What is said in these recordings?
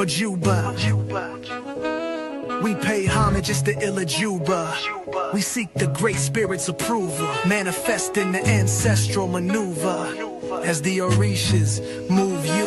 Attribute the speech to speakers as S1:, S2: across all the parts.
S1: Majuba. We pay homage, it's the Illa Juba. We seek the great spirit's approval, manifesting the ancestral maneuver. As the Orishas move you,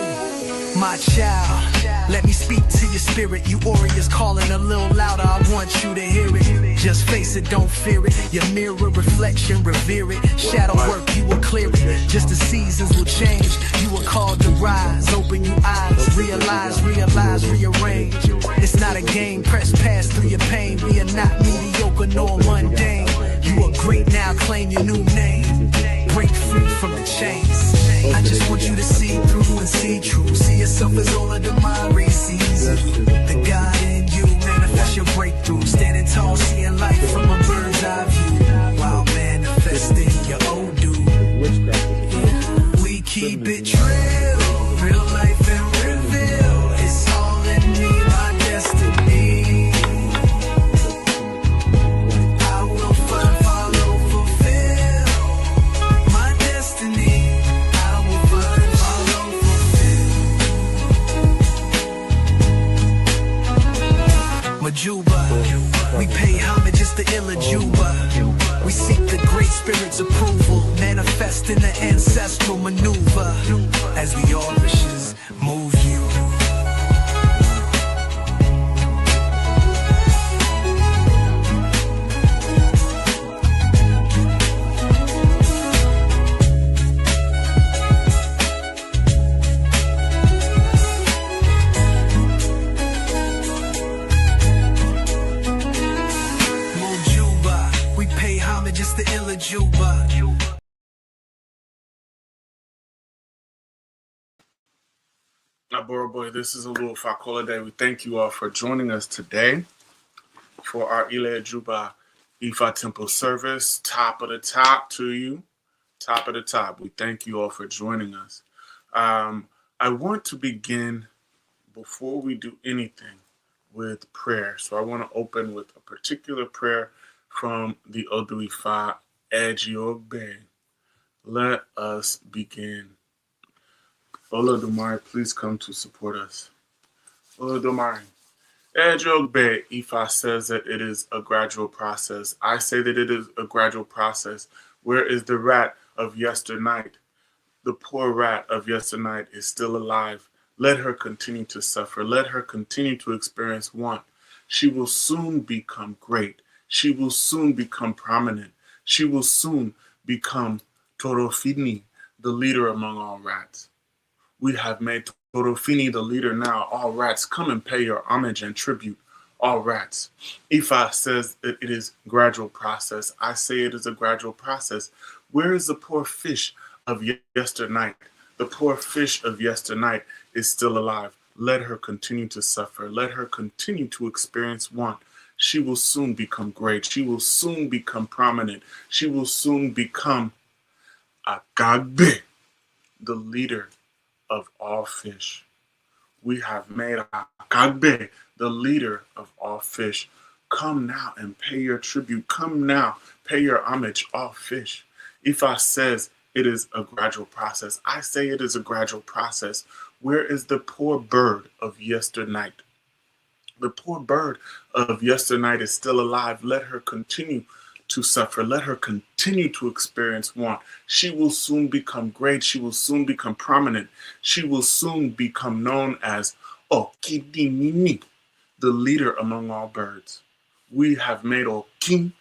S1: my child, let me speak to your spirit. You warriors calling a little louder, I want you to hear it. Just face it, don't fear it. Your mirror reflection, revere it. Shadow work, you will clear it. Just the seasons will change. You are called to rise. Open your eyes, realize, rearrange. It's not a game, press past through your pain. We are not mediocre nor mundane. You are great now, claim your new name. Break free from the chains. I just want you to see through and see true. See yourself as all of the mind sees you. The God in you, manifest your breakthrough. Standing tall, seeing life from a bird's eye view. While manifesting your old dude. We keep it real, real life and reveal. It's all in me, my destiny. I will find, follow, fulfill my destiny. I will find, follow, fulfill. Majuba, we pay homage, it's the Illa Juba. We seek the great spirit's approval, manifesting the ancestral maneuver. As the Orishas move you. Just the Illa Juba.
S2: Boro Boy, this is a little Fakola Day. We thank you all for joining us today for our Illa Juba Ifa Temple service. Top of the top to you. Top of the top. We thank you all for joining us. I want to begin, before we do anything, with prayer. So I want to open with a particular prayer from the Odu Ifa Ejiogbe. Let us begin. Olodumare, please come to support us. Olodumare. Ejiogbe Ifa says that it is a gradual process. I say that it is a gradual process. Where is the rat of yesternight? The poor rat of yesternight is still alive. Let her continue to suffer. Let her continue to experience want. She will soon become great. She will soon become prominent. She will soon become Torofini, the leader among all rats. We have made Torofini the leader now. All rats, come and pay your homage and tribute. All rats. Ifa says that it is a gradual process. I say it is a gradual process. Where is the poor fish of yesternight? The poor fish of yesternight is still alive. Let her continue to suffer. Let her continue to experience want. She will soon become great. She will soon become prominent. She will soon become Agagbe, the leader of all fish. We have made Agagbe the leader of all fish. Come now and pay your tribute. Come now, pay your homage, all fish. Ifa says it is a gradual process. I say it is a gradual process. Where is the poor bird of yesternight? The poor bird of yesternight is still alive. Let her continue to suffer. Let her continue to experience want. She will soon become great. She will soon become prominent. She will soon become known as Okidinini, the leader among all birds. We have made Okin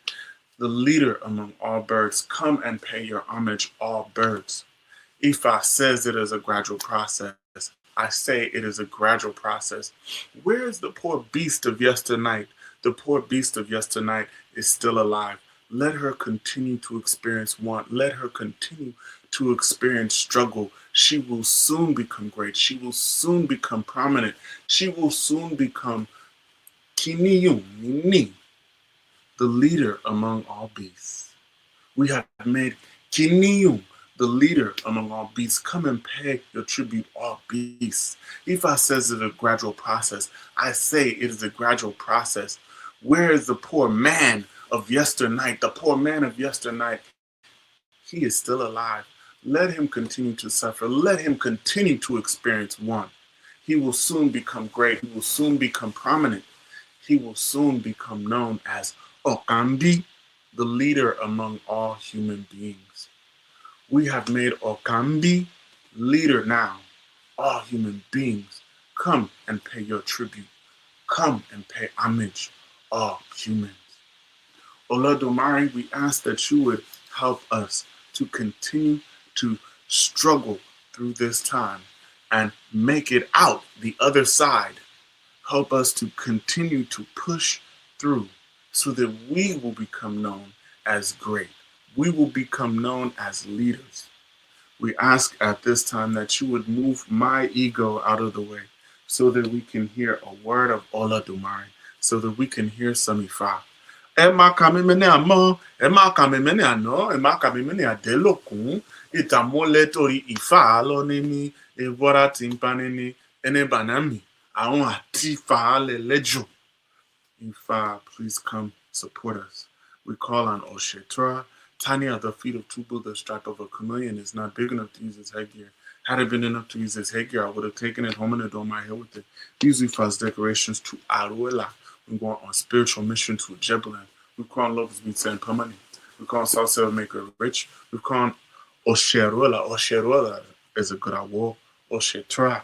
S2: the leader among all birds. Come and pay your homage, all birds. Ifa says it is a gradual process. I say it is a gradual process. Where is the poor beast of yesternight? The poor beast of yesternight is still alive. Let her continue to experience want. Let her continue to experience struggle. She will soon become great. She will soon become prominent. She will soon become Kiniyumini, the leader among all beasts. We have made Kiniyum the leader among all beasts. Come and pay your tribute, all beasts. Ifa says it is a gradual process. I say it is a gradual process. Where is the poor man of yesternight? The poor man of yesternight, he is still alive. Let him continue to suffer. Let him continue to experience want. He will soon become great. He will soon become prominent. He will soon become known as Okambi, the leader among all human beings. We have made Okambi leader now. All human beings, come and pay your tribute. Come and pay homage, all humans. Olodumare, we ask that you would help us to continue to struggle through this time and make it out the other side. Help us to continue to push through so that we will become known as great. We will become known as leaders. We ask at this time that you would move my ego out of the way so that we can hear a word of Olodumare, so that we can hear some Ifa. Emma kamimene amo, Emma kamimene ano, Emma kamimene adelokun, itamole tori Ifa alonemi, evora timpaneni, ene banami, aon atifa ale lejo. Ifa, please come support us. We call on Oshetra. Tiny at the feet of Tubu, the stripe of a chameleon is not big enough to use his headgear. Had it been enough to use his headgear, I would have taken it home and adorned my head with it. These Ifa's decorations to Aruela. We go on spiritual mission to Jebelan. We call on Lovers Beats and Pamani. We call on Salsa Maker Rich. We call on Osheruela. Osheruela is a good award. Oshetra.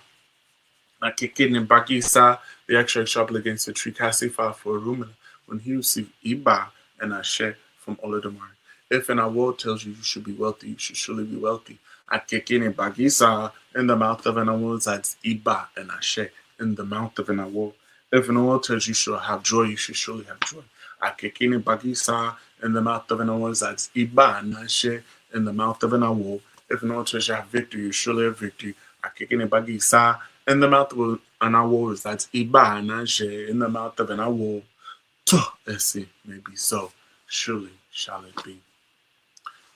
S2: Nakikin and Bakisa, the extra sharp against the tree, Cassifa for Rumina, when he received Iba and Ashe from Olodumare. If an award tells you you should be wealthy, you should surely be wealthy. Akekin and Bagisa, in the mouth of an award, that's Iba and Ashe, in the mouth of an award. If an award tells you should have joy, you should surely have joy. Akekin and Bagisa, in the mouth of an award, that's Iba and Ashe, in the mouth of an award. If an award tells you have victory, you surely have victory. Akekin and Bagisa, in the mouth of an award, that's Iba and Ashe, in the mouth of an award. Let's see, maybe so. Surely shall it be.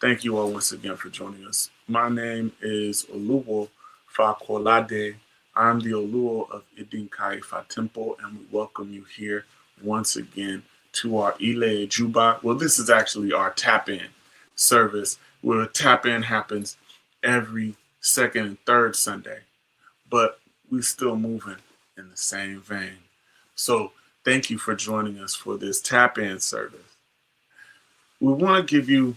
S2: Thank you all once again for joining us. My name is Oluwo Fakolade. I'm the Oluwo of Idinka Ifa Temple, and we welcome you here once again to our Ile Juba. Well, this is actually our tap-in service, where tap-in happens every second and third Sunday, but we're still moving in the same vein. So thank you for joining us for this tap-in service. We want to give you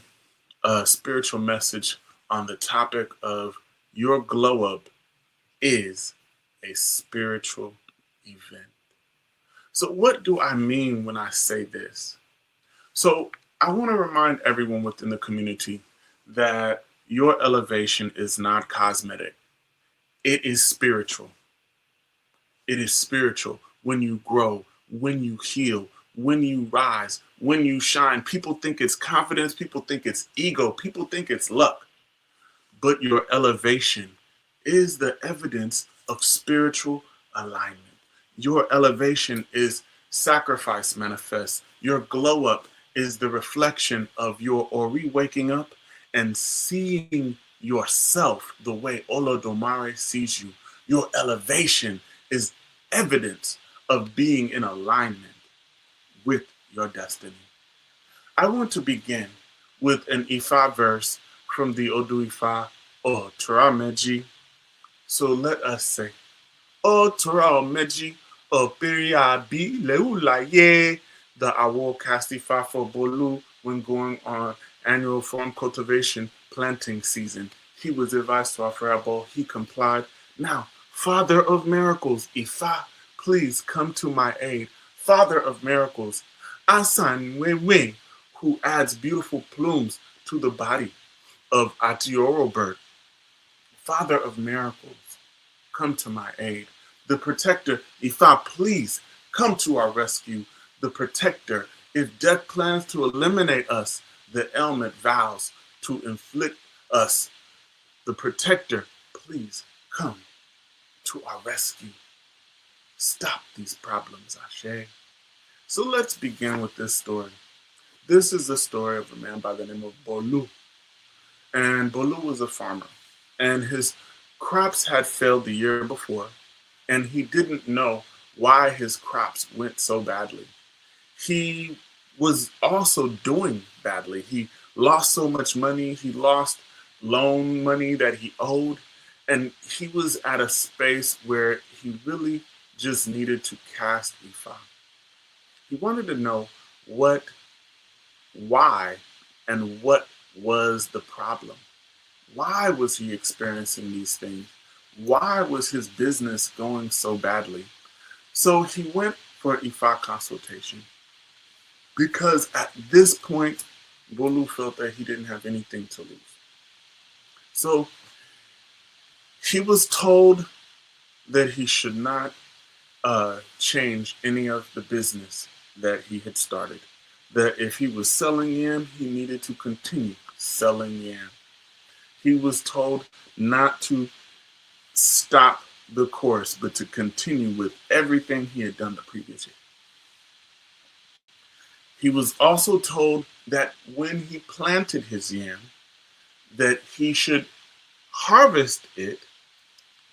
S2: a spiritual message on the topic of your glow up is a spiritual event. So what do I mean when I say this? So I want to remind everyone within the community that your elevation is not cosmetic. It is spiritual. It is spiritual. When you grow, when you heal, when you rise, when you shine, people think it's confidence, people think it's ego, people think it's luck. But your elevation is the evidence of spiritual alignment. Your elevation is sacrifice manifest. Your glow up is the reflection of your Ori waking up and seeing yourself the way Olodumare sees you. Your elevation is evidence of being in alignment with your destiny. I want to begin with an Ifa verse from the Odu Ifa, O Tora Meji. So let us say, O Tora Meji, O Periabi Leulaye, the Awo cast Ifa for Bolu when going on annual farm cultivation planting season. He was advised to offer a bowl. He complied. Now, Father of miracles, Ifa, please come to my aid. Father of miracles, Asan Wewe, who adds beautiful plumes to the body of Atioro bird. Father of miracles, come to my aid. The protector, Ifa, please come to our rescue. The protector, if death plans to eliminate us, the ailment vows to inflict us. The protector, please come to our rescue. Stop these problems, Ashe. So let's begin with this story. This is the story of a man by the name of Bolu. And Bolu was a farmer. And his crops had failed the year before. And he didn't know why his crops went so badly. He was also doing badly. He lost so much money. He lost loan money that he owed. And he was at a space where he really just needed to cast Ifa. He wanted to know what, why, and what was the problem. Why was he experiencing these things? Why was his business going so badly? So he went for Ifa consultation because at this point, Bolu felt that he didn't have anything to lose. So he was told that he should not change any of the business that he had started. That if he was selling yam, he needed to continue selling yam. He was told not to stop the course, but to continue with everything he had done the previous year. He was also told that when he planted his yam, that he should harvest it,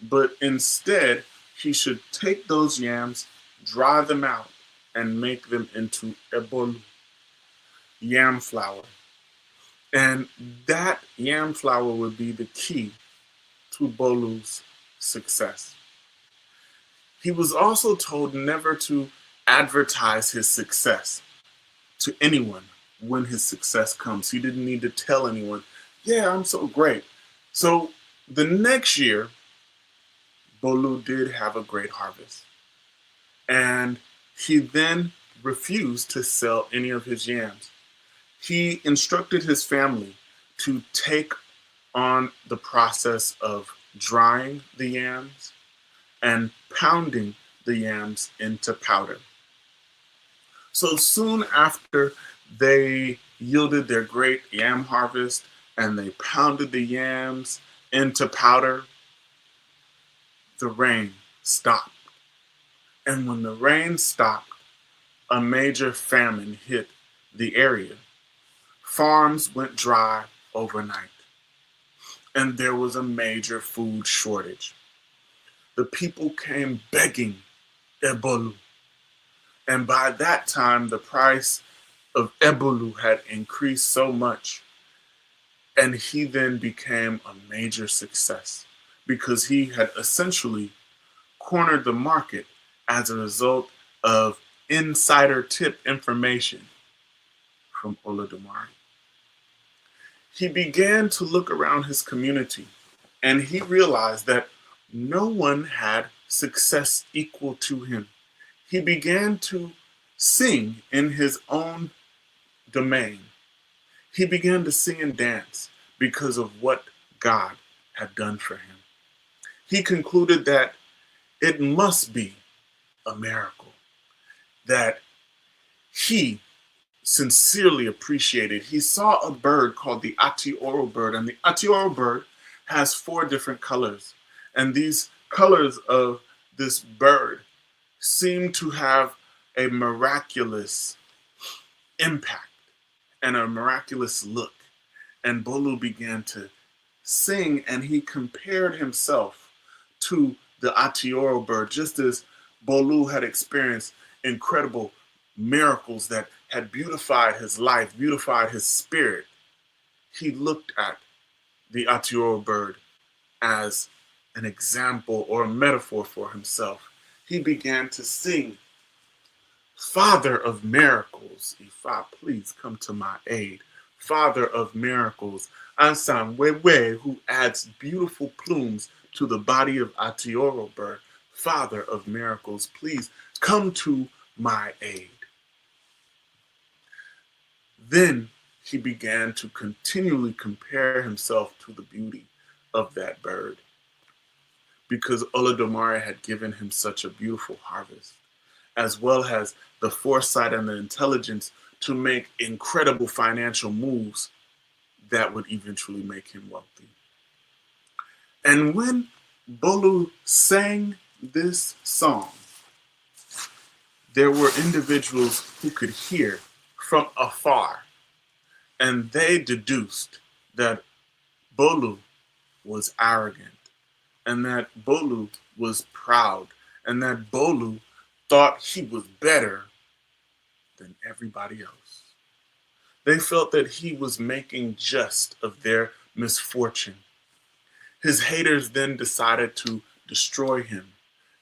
S2: but instead he should take those yams, dry them out, and make them into ebolu, yam flour. And that yam flour would be the key to Bolu's success. He was also told never to advertise his success to anyone when his success comes. He didn't need to tell anyone, yeah, I'm so great. So the next year, Bolu did have a great harvest. And he then refused to sell any of his yams. He instructed his family to take on the process of drying the yams and pounding the yams into powder. So soon after they yielded their great yam harvest and they pounded the yams into powder, the rain stopped. And when the rain stopped, a major famine hit the area. Farms went dry overnight, and there was a major food shortage. The people came begging ebolu. And by that time, the price of ebolu had increased so much, and he then became a major success because he had essentially cornered the market as a result of insider tip information from Olodumare. He began to look around his community, and he realized that no one had success equal to him. He began to sing in his own domain. He began to sing and dance because of what God had done for him. He concluded that it must be a miracle, that he sincerely appreciated. He saw a bird called the Atioro bird, and the Atioro bird has 4 different colors. And these colors of this bird seem to have a miraculous impact and a miraculous look. And Bolu began to sing, and he compared himself to the Atioro bird, just as Bolu had experienced incredible miracles that had beautified his life, beautified his spirit. He looked at the Atioro bird as an example or a metaphor for himself. He began to sing, Father of miracles, Ifa, please come to my aid. Father of miracles, Ansan Wewe, who adds beautiful plumes to the body of Atioro bird. Father of miracles, please come to my aid. Then he began to continually compare himself to the beauty of that bird, because Olodumare had given him such a beautiful harvest, as well as the foresight and the intelligence to make incredible financial moves that would eventually make him wealthy. And when Bolu sang this song, there were individuals who could hear from afar, and they deduced that Bolu was arrogant, and that Bolu was proud, and that Bolu thought he was better than everybody else. They felt that he was making jest of their misfortune. His haters then decided to destroy him,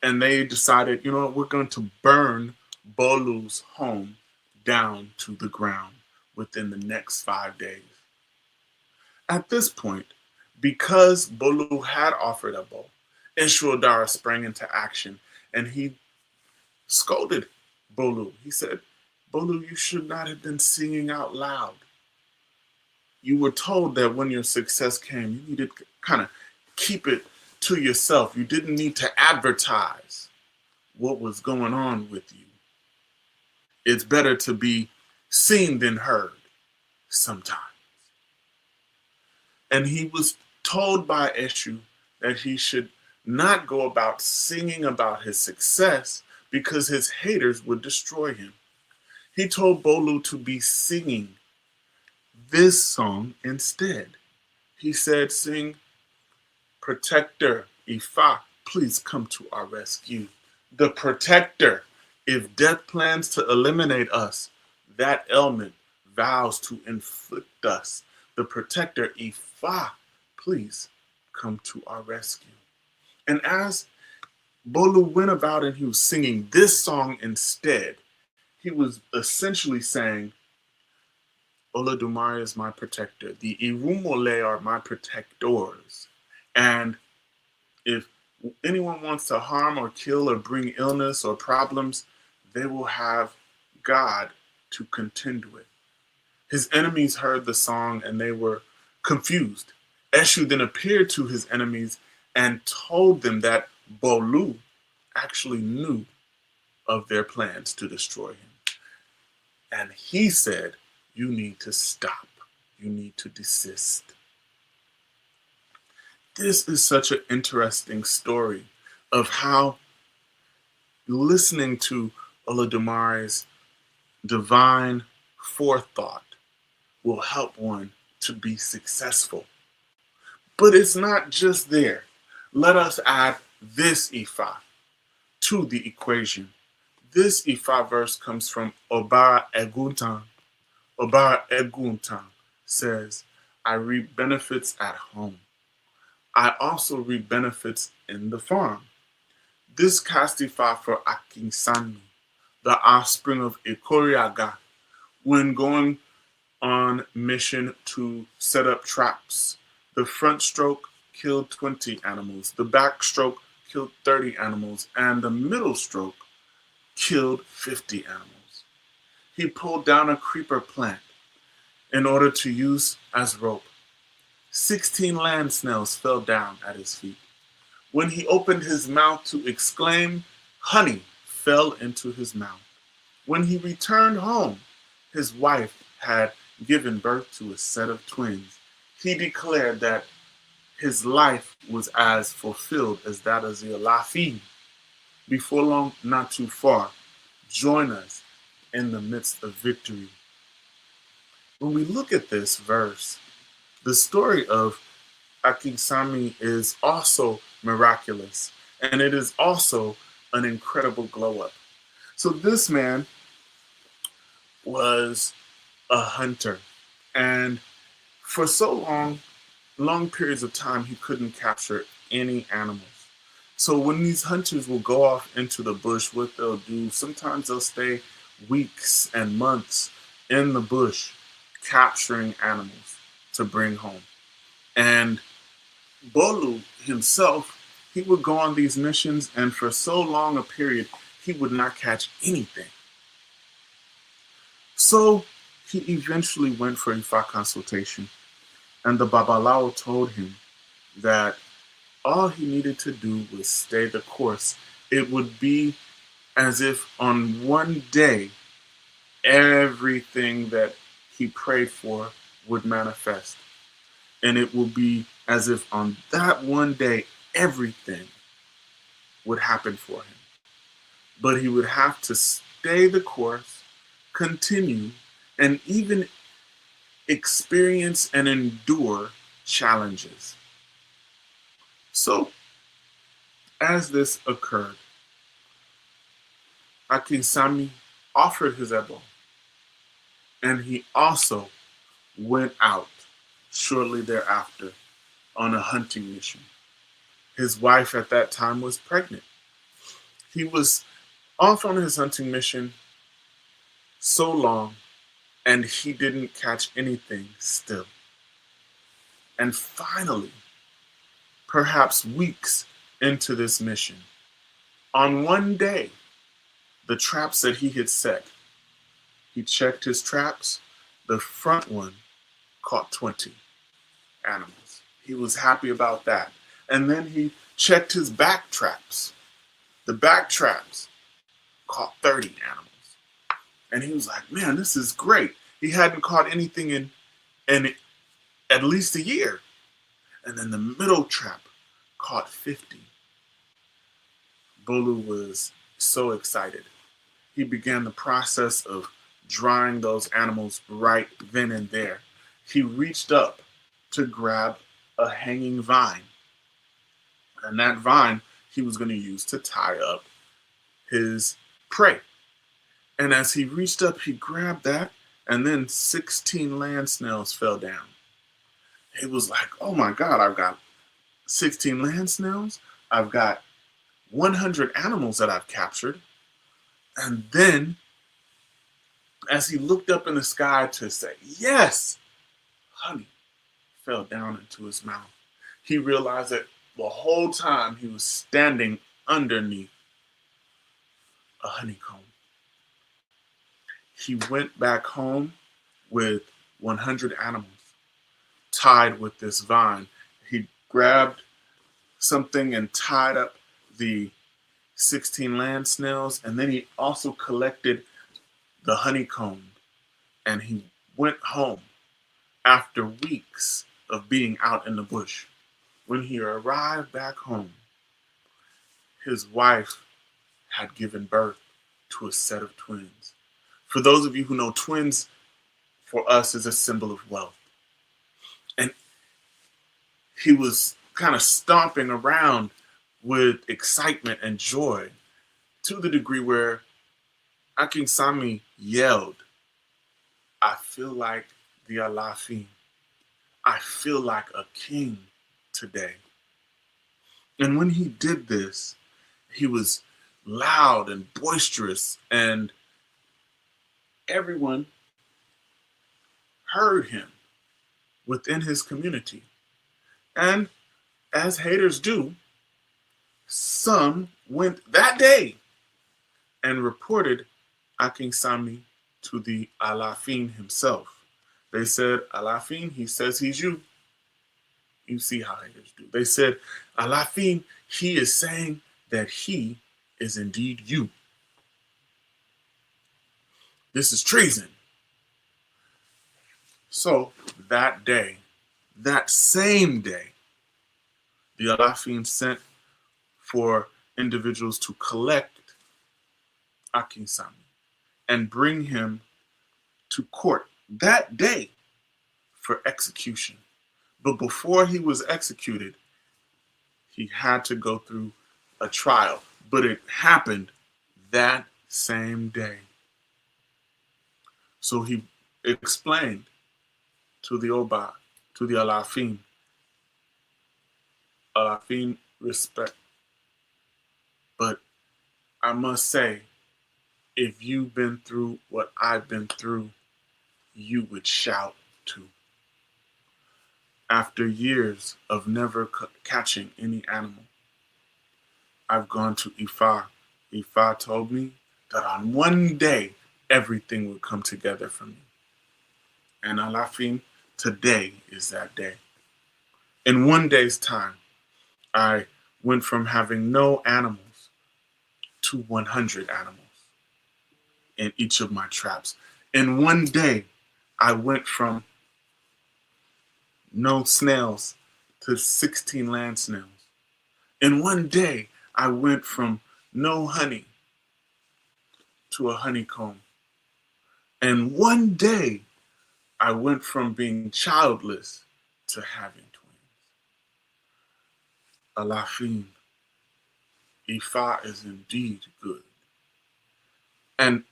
S2: And they decided, you know what, we're going to burn Bolu's home down to the ground within the next 5 days. At this point, because Bolu had offered a bow, Eshuodara sprang into action and he scolded Bolu. He said, Bolu, you should not have been singing out loud. You were told that when your success came, you needed to kind of keep it to yourself. You didn't need to advertise what was going on with you. It's better to be seen than heard sometimes. And he was told by Eshu that he should not go about singing about his success because his haters would destroy him. He told Bolu to be singing this song instead. He said, sing, Protector, Ifa, please come to our rescue. The Protector, if death plans to eliminate us, that ailment vows to inflict us. The Protector, Ifa, please come to our rescue. And as Bolu went about and he was singing this song instead, he was essentially saying, Olodumare is my protector. The Irumole are my protectors. And if anyone wants to harm or kill or bring illness or problems, they will have God to contend with. His enemies heard the song and they were confused. Eshu then appeared to his enemies and told them that Bolu actually knew of their plans to destroy him. And he said, you need to stop. You need to desist. This is such an interesting story of how listening to Olodumare's divine forethought will help one to be successful. But it's not just there. Let us add this Ifa to the equation. This Ifa verse comes from Obara Eguntan. Obara Eguntan says, I reap benefits at home. I also reap benefits in the farm. This cast Ifa for Akinsami, the offspring of Ikoriaga, when going on mission to set up traps. The front stroke killed 20 animals, the back stroke killed 30 animals, and the middle stroke killed 50 animals. He pulled down a creeper plant in order to use as rope. 16 land snails fell down at his feet. When he opened his mouth to exclaim, honey fell into his mouth. When he returned home, his wife had given birth to a set of twins. He declared that his life was as fulfilled as that of the Alafi. Before long, not too far, join us in the midst of victory. When we look at this verse, the story of Akinsami is also miraculous, and it is also an incredible glow up. So this man was a hunter, and for so long periods of time, he couldn't capture any animals. So when these hunters will go off into the bush, what they'll do, sometimes they'll stay weeks and months in the bush capturing animals to bring home. And Bolu himself, he would go on these missions, and for so long a period, he would not catch anything. So he eventually went for Ifa consultation, and the Babalawo told him that all he needed to do was stay the course. It would be as if on one day, everything that he prayed for would manifest. And it will be as if on that one day, everything would happen for him. But he would have to stay the course, continue, and even experience and endure challenges. So, as this occurred, Akinsami offered his ebo, and he also went out shortly thereafter on a hunting mission. His wife at that time was pregnant. He was off on his hunting mission so long, and he didn't catch anything still. And finally, perhaps weeks into this mission, on one day, the traps that he had set, he checked his traps. The front one caught 20 animals. He was happy about that. And then he checked his back traps. The back traps caught 30 animals. And he was like, man, this is great. He hadn't caught anything in at least a year. And then the middle trap caught 50. Bolu was so excited. He began the process of drying those animals right then and there. He reached up to grab a hanging vine. And that vine he was going to use to tie up his prey. And as he reached up, he grabbed that, and then 16 land snails fell down. He was like, oh my God, I've got 16 land snails. I've got 100 animals that I've captured. And then, as he looked up in the sky to say, yes, honey fell down into his mouth. He realized that the whole time he was standing underneath a honeycomb. He went back home with 100 animals tied with this vine. He grabbed something and tied up the 16 land snails, and then he also collected the honeycomb, and he went home after weeks of being out in the bush. When he arrived back home, his wife had given birth to a set of twins. For those of you who know, twins for us is a symbol of wealth. And he was kind of stomping around with excitement and joy to the degree where Akinsami yelled, I feel like the Alafin. I feel like a king today. And when he did this, he was loud and boisterous, and everyone heard him within his community. And as haters do, some went that day and reported Akinsami to the Alafin himself. They said, Alafin, he says he's you. You see how haters do. They said, Alafin, he is saying that he is indeed you. This is treason. So that day, that same day, the Alafin sent for individuals to collect Akinsami and bring him to court that day for execution. But before he was executed, he had to go through a trial. But it happened that same day. So he explained to the Oba, to the Alafin, Alafin, respect. But I must say, if you've been through what I've been through, you would shout too. After years of never catching any animal, I've gone to Ifa. Ifa told me that on one day, everything would come together for me. And Alafin, today is that day. In one day's time, I went from having no animals to 100 animals in each of my traps. In one day, I went from no snails to 16 land snails. In one day, I went from no honey to a honeycomb. And one day, I went from being childless to having twins. Alafin, Ifa is indeed good. And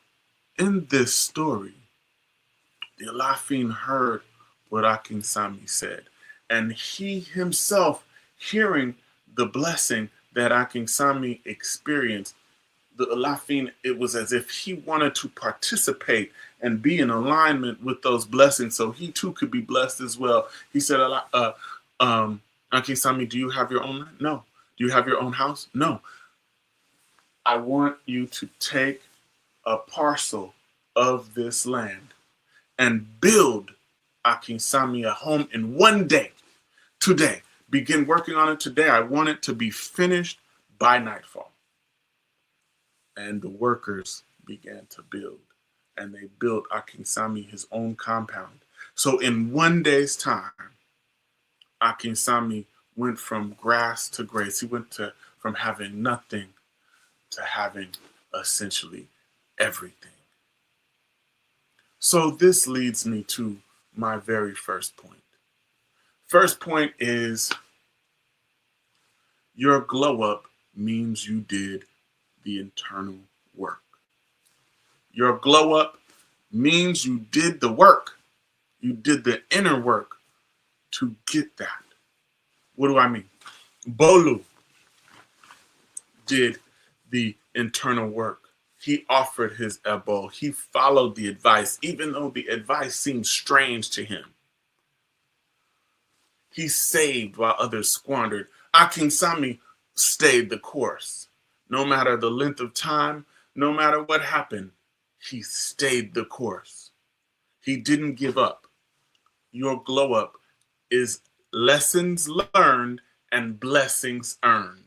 S2: in this story, the Alafin heard what Akinsami said. And he himself, hearing the blessing that Akinsami experienced, the Elafin, it was as if he wanted to participate and be in alignment with those blessings so he too could be blessed as well. He said, Uncle Sami, do you have your own land? No. Do you have your own house? No. I want you to take a parcel of this land and build Akinsami a home in one day. Today. Begin working on it today. I want it to be finished by nightfall. And the workers began to build. And they built Akinsami his own compound. So in one day's time, Akinsami went from grass to grace. He went from having nothing to having essentially everything. So this leads me to my very first point. First point is your glow up means you did the internal work. Your glow up means you did the work. You did the inner work to get that. What do I mean? Bolu did the internal work. He offered his elbow. He followed the advice, even though the advice seemed strange to him. He saved while others squandered. Akinsami stayed the course. No matter the length of time, no matter what happened, he stayed the course. He didn't give up. Your glow up is lessons learned and blessings earned.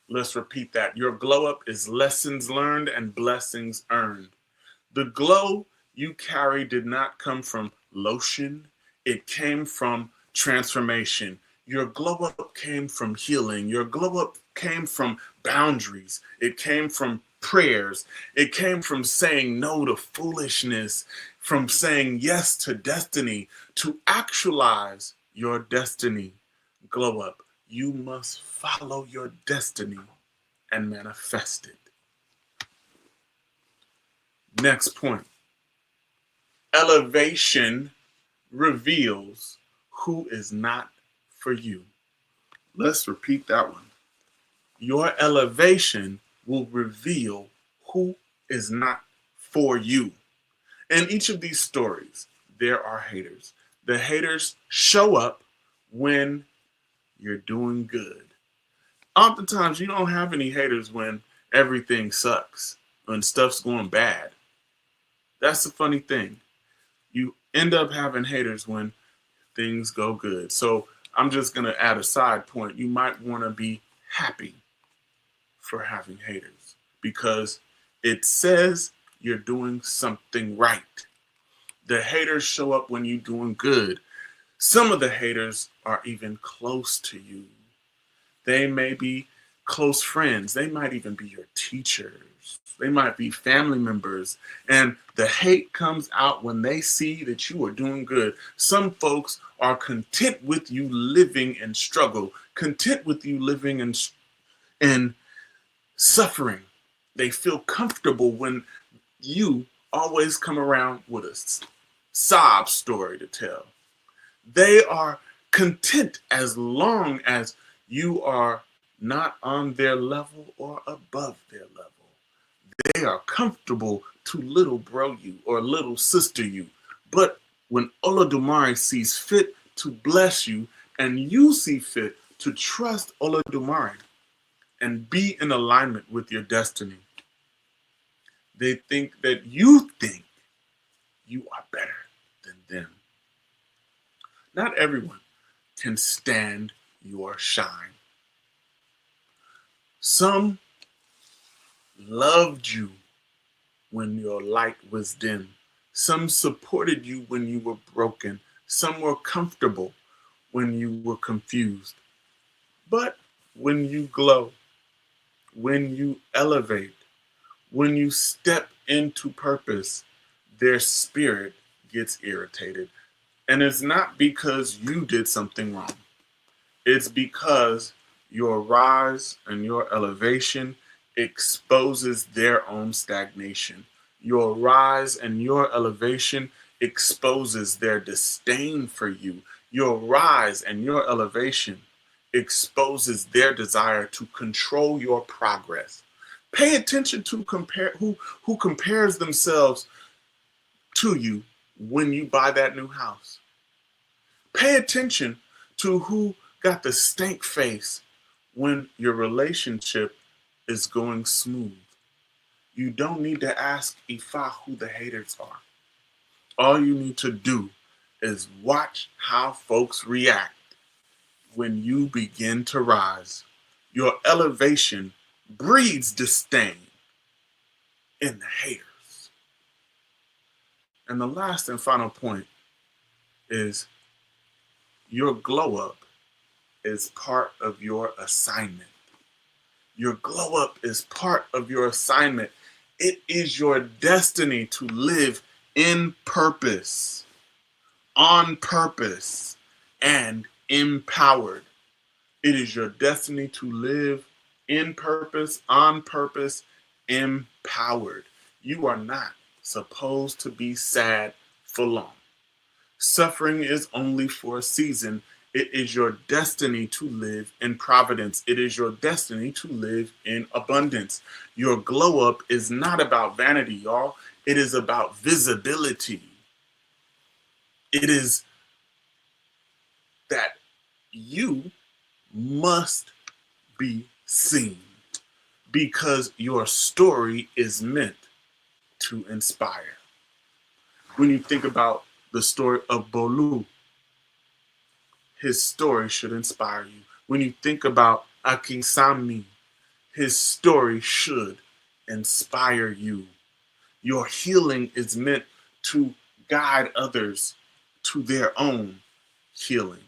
S2: Let's repeat that. Your glow up is lessons learned and blessings earned. The glow you carry did not come from lotion. It came from transformation. Your glow up came from healing. Your glow up came from boundaries. It came from prayers. It came from saying no to foolishness, from saying yes to destiny. To actualize your destiny, glow up, you must follow your destiny and manifest it. Next point. Elevation reveals who is not for you. Let's repeat that one. Your elevation will reveal who is not for you. In each of these stories, there are haters. The haters show up when you're doing good. Oftentimes, you don't have any haters when everything sucks, when stuff's going bad. That's the funny thing. You end up having haters when things go good. So I'm just going to add a side point. You might want to be happy for having haters because it says you're doing something right. The haters show up when you're doing good. Some of the haters are even close to you. They may be close friends. They might even be your teachers. They might be family members. And the hate comes out when they see that you are doing good. Some folks are content with you living in struggle, content with you living in suffering. They feel comfortable when you always come around with a sob story to tell. They are content as long as you are not on their level or above their level. They are comfortable to little bro you or little sister you. But when Olodumare sees fit to bless you and you see fit to trust Olodumare and be in alignment with your destiny, they think that you think you are better than them. Not everyone can stand your shine. Some loved you when your light was dim. Some supported you when you were broken. Some were comfortable when you were confused. But when you glow, when you elevate, when you step into purpose, their spirit gets irritated. And it's not because you did something wrong. It's because your rise and your elevation exposes their own stagnation. Your rise and your elevation exposes their disdain for you. Your rise and your elevation exposes their desire to control your progress. Pay attention to who compares themselves to you when you buy that new house. Pay attention to who got the stank face when your relationship is going smooth. You don't need to ask Ifa who the haters are. All you need to do is watch how folks react when you begin to rise. Your elevation breeds disdain in the haters. And the last and final point is your glow up is part of your assignment. Your glow up is part of your assignment. It is your destiny to live in purpose, on purpose, and empowered. It is your destiny to live in purpose, on purpose, empowered. You are not supposed to be sad for long. Suffering is only for a season. It is your destiny to live in providence. It is your destiny to live in abundance. Your glow up is not about vanity, y'all. It is about visibility. It is that you must be seen because your story is meant to inspire. When you think about the story of Bolu, his story should inspire you. When you think about Akinsami, his story should inspire you. Your healing is meant to guide others to their own healing.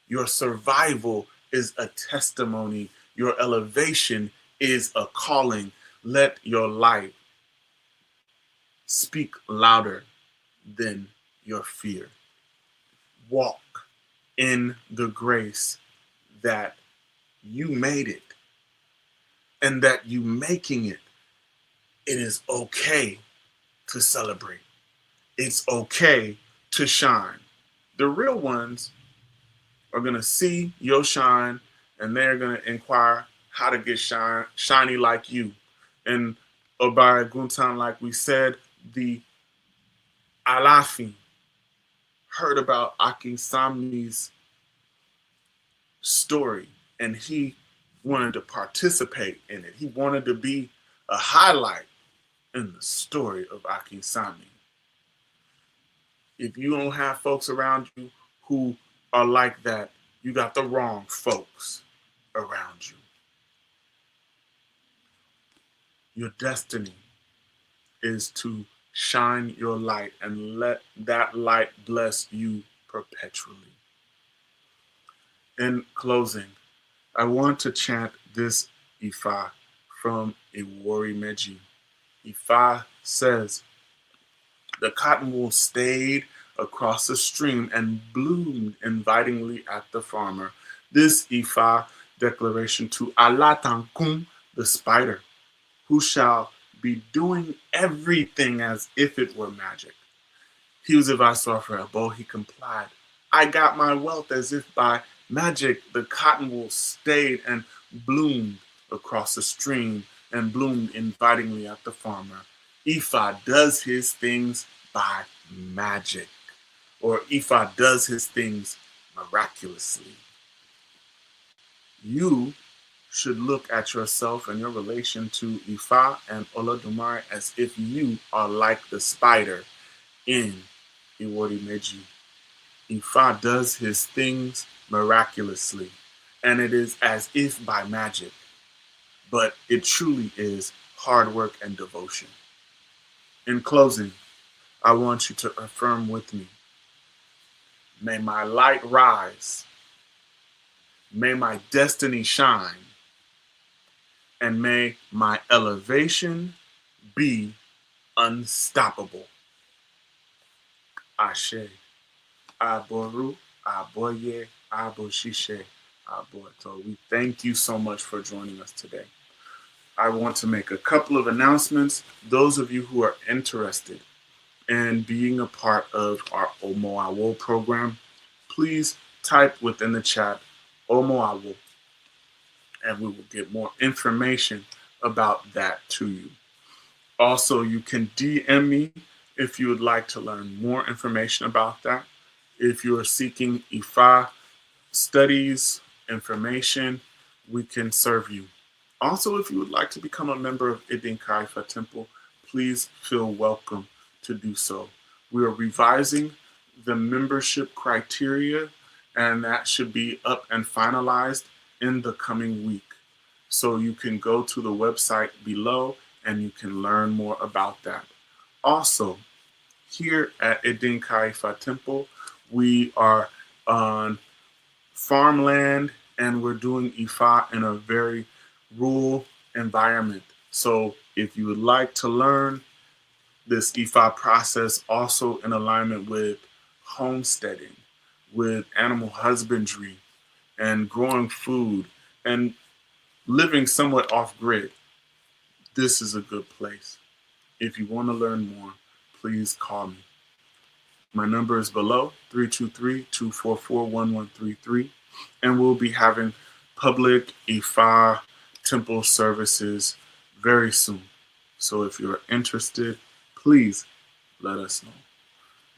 S2: Your survival is a testimony. Your elevation is a calling. Let your light speak louder than your fear. Walk in the grace that you made it and that you making it. It is okay to celebrate. It's okay to shine. The real ones are going to see your shine and they're going to inquire how to get shiny like you. And Obara Guntan, like we said, the Alafin heard about Akinsami's story and he wanted to participate in it. He wanted to be a highlight in the story of Akinsami. If you don't have folks around you who are like that, you got the wrong folks around you. Your destiny is to shine your light and let that light bless you perpetually. In closing, I want to chant this Ifa from Iwori Meji. Ifa says, the cottonwool stayed across the stream and bloomed invitingly at the farmer. This Ifa declaration to Alatankun, the spider, who shall be doing everything as if it were magic. He was advised to offer elbow, he complied. I got my wealth as if by magic. The cottonwool stayed and bloomed across the stream and bloomed invitingly at the farmer. Ifa does his things by magic, or Ifa does his things miraculously. You should look at yourself and your relation to Ifa and Olodumare as if you are like the spider in Iwori Meji. Ifa does his things miraculously, and it is as if by magic, but it truly is hard work and devotion. In closing, I want you to affirm with me, may my light rise, may my destiny shine, and may my elevation be unstoppable. Ashe, Aboru, Aboye, Aboshishe, Aboto. We thank you so much for joining us today. I want to make a couple of announcements. Those of you who are interested in being a part of our Omoawo program, please type within the chat Omoawo, and we will get more information about that to you. Also, you can DM me if you would like to learn more information about that. If you are seeking Ifa studies, information, we can serve you. Also, if you would like to become a member of Idinka Ifa Temple, please feel welcome to do so. We are revising the membership criteria, and that should be up and finalized in the coming week. So you can go to the website below and you can learn more about that. Also, here at Idinka Ifa Temple, we are on farmland and we're doing Ifa in a very rural environment. So if you would like to learn this Ifa process also in alignment with homesteading, with animal husbandry and growing food and living somewhat off grid, this is a good place. If you want to learn more, please call me. My number is below, 323-244-1133, and we'll be having public Ifa temple services very soon. So if you're interested, please let us know.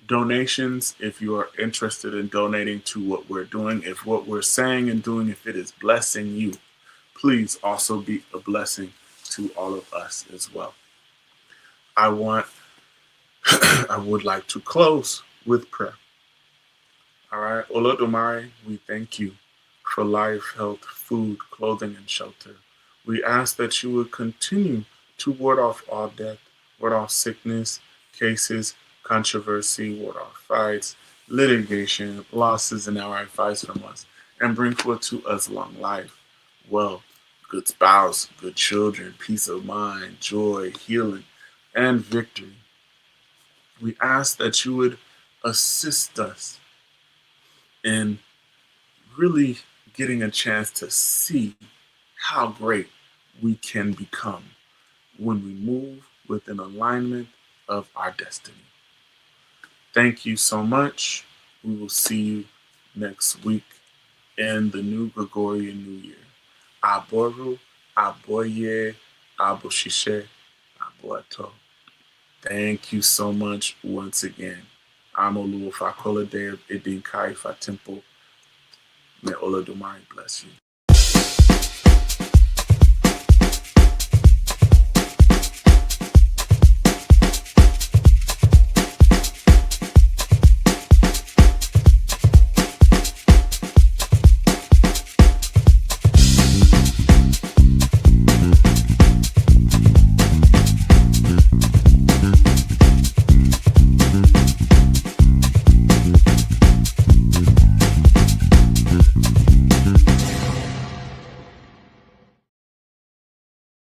S2: Donations, if you are interested in donating to what we're doing, if what we're saying and doing, if it is blessing you, please also be a blessing to all of us as well. I would like to close with prayer. All right. Olodumare, we thank you for life, health, food, clothing, and shelter. We ask that you would continue to ward off all death, ward off sickness, cases, controversy, ward off fights, litigation, losses, and outright fights from us, and bring forth to us long life, wealth, good spouse, good children, peace of mind, joy, healing, and victory. We ask that you would assist us in really getting a chance to see how great we can become when we move with an alignment of our destiny. Thank you so much. We will see you next week in the new Gregorian New Year. Aboru, Aboye, Aboshishe, Aboato. Thank you so much once again. I'm Oluwafakolade of Idinka Ifa Temple. May Olodumare bless you.